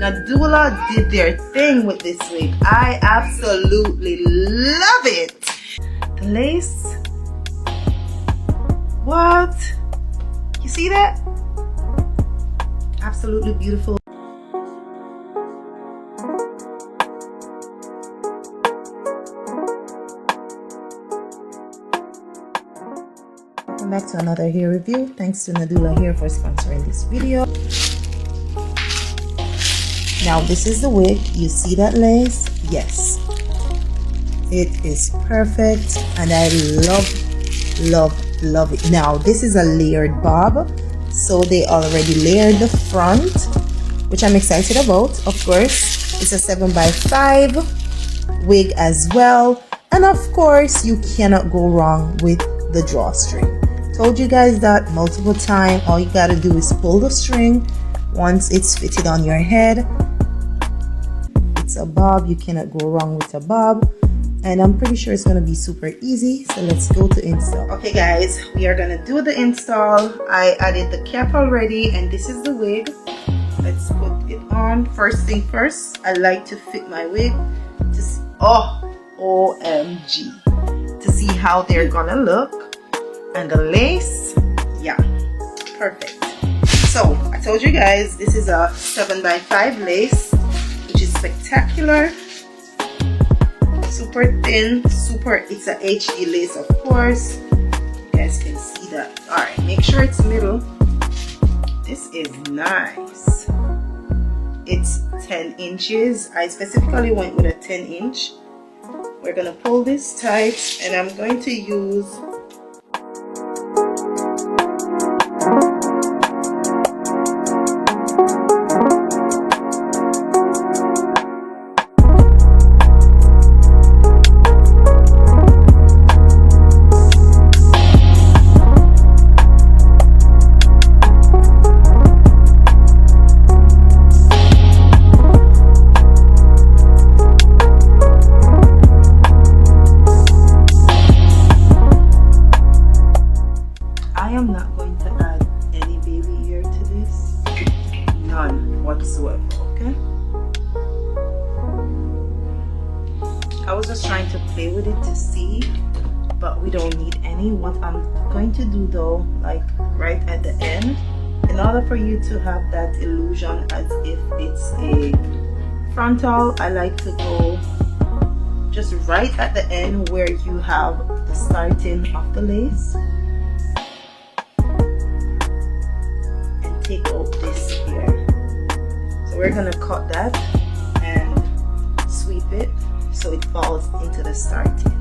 Nadula did their thing with this wig. I absolutely love it. The lace. What? You see that? Absolutely beautiful. Welcome back to another hair review. Thanks to Nadula Hair for sponsoring this video. Now this is the wig. You see that lace? Yes. It is perfect and I love it. Now this is a layered bob. So they already layered the front, which I'm excited about. Of course, it's a 7x5 wig as well. And of course, you cannot go wrong with the drawstring. Told you guys that multiple times. All you gotta do is pull the string once it's fitted on your head. It's a bob. You cannot go wrong with a bob. And I'm pretty sure it's going to be super easy. So let's go to install. Okay guys, we are going to do the install. I added the cap already and this is the wig. Let's put it on. First thing first, I like to fit my wig to see, OMG, to see how they're going to look. And the lace, yeah, perfect. So I told you guys this is a 7x5 lace, which is spectacular. Super thin, it's a HD lace, of course. You guys can see that. Alright, make sure it's middle. This is nice. It's 10 inches. I specifically went with a 10 inch. We're gonna pull this tight and I'm going to use whatsoever. Okay, I was just trying to play with it to see, but we don't need any. What I'm going to do though, like right at the end, in order for you to have that illusion as if it's a frontal, I like to go just right at the end where you have the starting of the lace and take out this here. So we're gonna cut that and sweep it so it falls into the starting.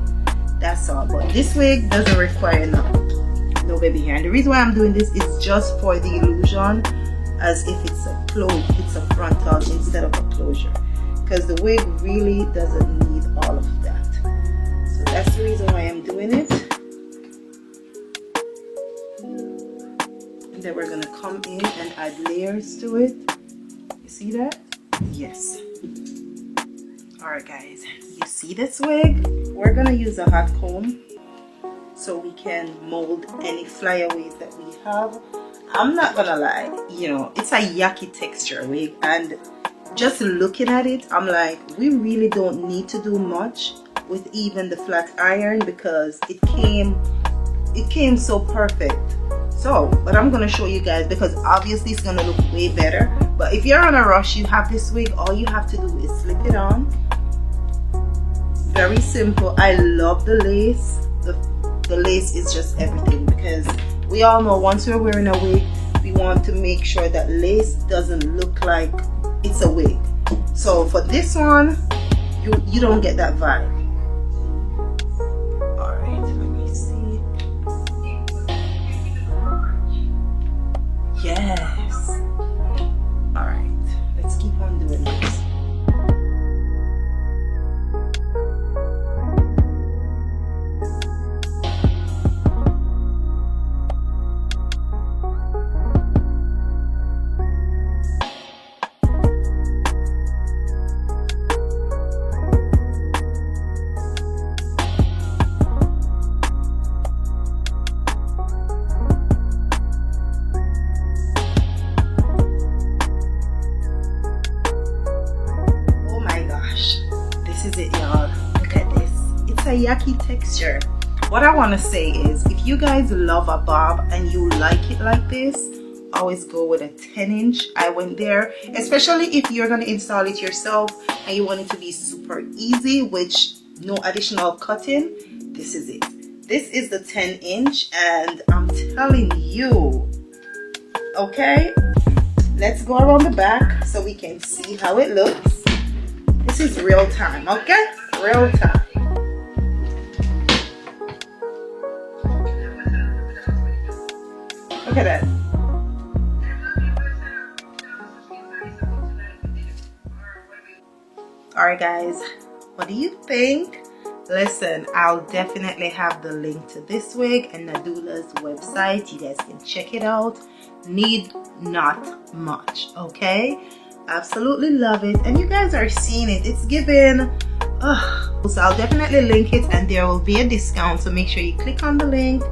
That's all. But this wig doesn't require no baby hair. And the reason why I'm doing this is just for the illusion, as if it's a frontal instead of a closure. Because the wig really doesn't need all of that. So that's the reason why I'm doing it. And then we're gonna come in and add layers to it. See that? Yes. Alright guys, you see this wig? We're gonna use a hot comb so we can mold any flyaways that we have. I'm not gonna lie, you know, it's a Yaki texture wig, and just looking at it, I'm like, we really don't need to do much with even the flat iron because it came so perfect. So, but I'm gonna show you guys because obviously it's gonna look way better. But if you're on a rush, you have this wig, all you have to do is slip it on. Very simple. I love the lace. The lace is just everything, because we all know once we're wearing a wig, we want to make sure that lace doesn't look like it's a wig. So for this one, you don't get that vibe. Alright, let me see. Yes. Alright, let's keep on doing this. it, y'all. Look at this. It's a Yaki texture. What I want to say is, if you guys love a bob and you like it like this, always go with a 10-inch. I went there, especially if you're going to install it yourself and you want it to be super easy, which no additional cutting. This is it. This is the 10-inch, and I'm telling you, okay, let's go around the back so we can see how it looks. This is real time, okay? Real time. Look at that. Alright guys, what do you think? Listen, I'll definitely have the link to this wig and Nadula's website. You guys can check it out. Need not much, okay? Absolutely love it, and you guys are seeing it. It's given. So I'll definitely link it, and there will be a discount, so make sure you click on the link